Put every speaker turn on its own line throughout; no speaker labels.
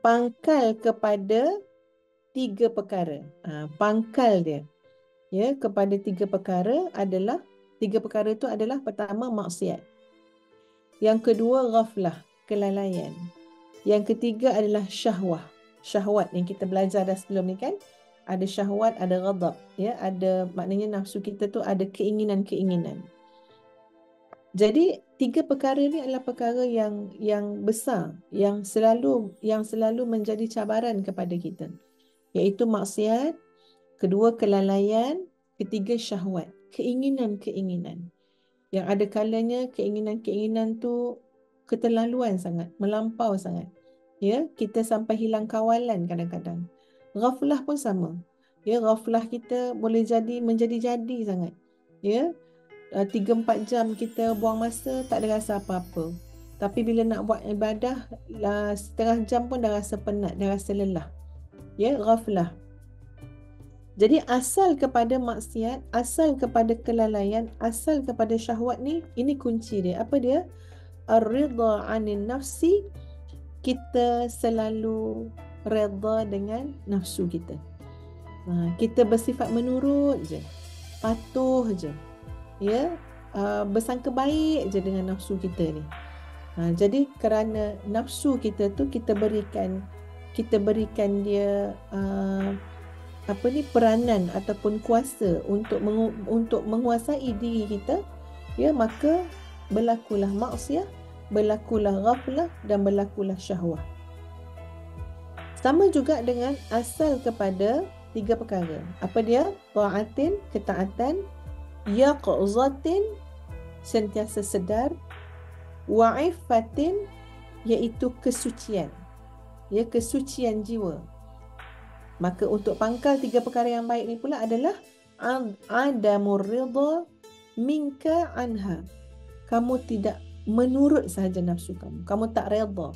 pangkal kepada 3 perkara. Pangkal dia ya kepada 3 perkara adalah 3 perkara itu adalah pertama maksiat. Yang kedua ghaflah, kelalaian. Yang ketiga adalah syahwah. Syahwat yang kita belajar dah sebelum ni kan. Ada syahwat, ada ghadab, ya, ada maknanya nafsu kita tu ada keinginan-keinginan. Jadi 3 perkara ni adalah perkara yang besar, yang selalu menjadi cabaran kepada kita. Iaitu maksiat, kedua kelalaian, ketiga syahwat, keinginan-keinginan. Yang ada kalanya keinginan-keinginan tu keterlaluan sangat, melampau sangat. Ya, kita sampai hilang kawalan kadang-kadang. Ghaflah pun sama. Ya, ghaflah kita boleh menjadi-jadi sangat. Ya, 3-4 jam kita buang masa tak ada rasa apa-apa. Tapi bila nak buat ibadah, setengah jam pun dah rasa penat, dah rasa lelah. Ya, ghaflah. Jadi asal kepada maksiat, asal kepada kelalaian, asal kepada syahwat ni, ini kunci dia. Apa dia? Ar-ridha 'anil nafsi. Kita selalu redha dengan nafsu kita. Kita bersifat menurut je, patuh je, ya, bersangka baik je dengan nafsu kita ni. Jadi kerana nafsu kita tu kita berikan dia peranan ataupun kuasa untuk menguasai diri kita, ya, maka berlakulah maksiat, berlakulah ghaflah dan berlakulah syahwah. Sama juga dengan asal kepada 3 perkara. Apa dia? Ta'atin, ketaatan, yaqzatin, sentiasa sedar, wa'ifatin, iaitu kesucian. Ya, kesucian jiwa. Maka untuk pangkal 3 perkara yang baik ni pula adalah adamur ridha minka anha. Kamu tidak menurut sahaja nafsu kamu. Kamu tak redha.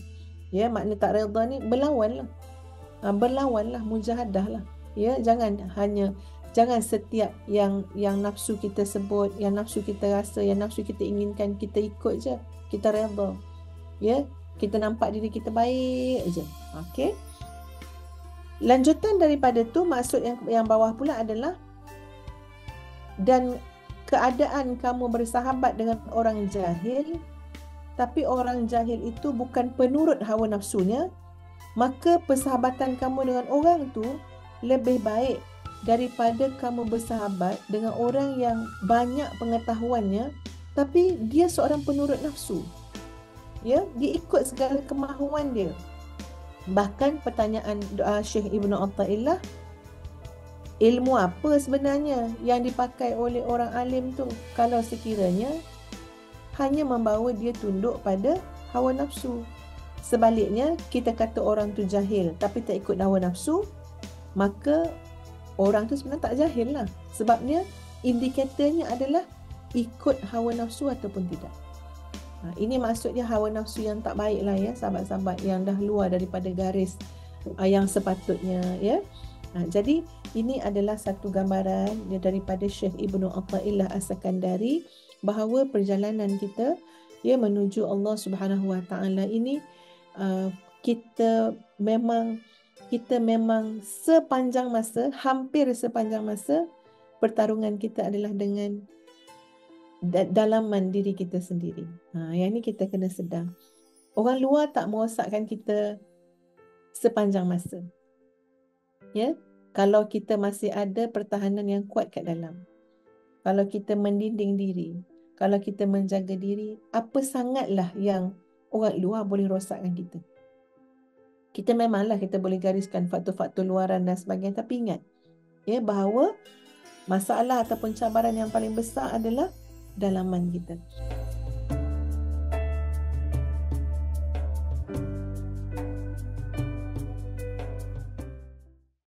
Ya, makna tak redha ni berlawanlah. Berlawanlah, mujahadah lah. Ya, jangan setiap yang nafsu kita sebut, yang nafsu kita rasa, yang nafsu kita inginkan, kita ikut je. Kita redha. Ya, kita nampak diri kita baik je. Okey. Lanjutan daripada tu, maksud yang bawah pula adalah dan keadaan kamu bersahabat dengan orang jahil, tapi orang jahil itu bukan penurut hawa nafsunya, maka persahabatan kamu dengan orang tu lebih baik daripada kamu bersahabat dengan orang yang banyak pengetahuannya tapi dia seorang penurut nafsu. Ya, dia ikut segala kemahuan dia. Bahkan pertanyaan Syekh Ibnu Athaillah, ilmu apa sebenarnya yang dipakai oleh orang alim tu kalau sekiranya hanya membawa dia tunduk pada hawa nafsu? Sebaliknya, kita kata orang tu jahil tapi tak ikut hawa nafsu, maka orang tu sebenarnya tak jahil lah. Sebabnya indikatornya adalah ikut hawa nafsu ataupun tidak. Ini maksudnya hawa nafsu yang tak baik lah, ya, sahabat-sahabat, yang dah luar daripada garis yang sepatutnya, ya. Jadi ini adalah satu gambaran daripada Syekh Ibnu Athaillah As-Sakandari bahawa perjalanan kita, ya, menuju Allah Subhanahu Wa Taala ini, kita memang sepanjang masa, hampir sepanjang masa, pertarungan kita adalah dengan dalaman diri kita sendiri. Yang ni kita kena sedar. Orang luar tak merosakkan kita sepanjang masa. Ya, kalau kita masih ada pertahanan yang kuat kat dalam. Kalau kita mendinding diri, kalau kita menjaga diri, apa sangatlah yang orang luar boleh rosakkan kita. Kita memanglah kita boleh gariskan faktor-faktor luaran dan sebagainya, tapi ingat, ya, bahawa masalah ataupun cabaran yang paling besar adalah dalaman kita.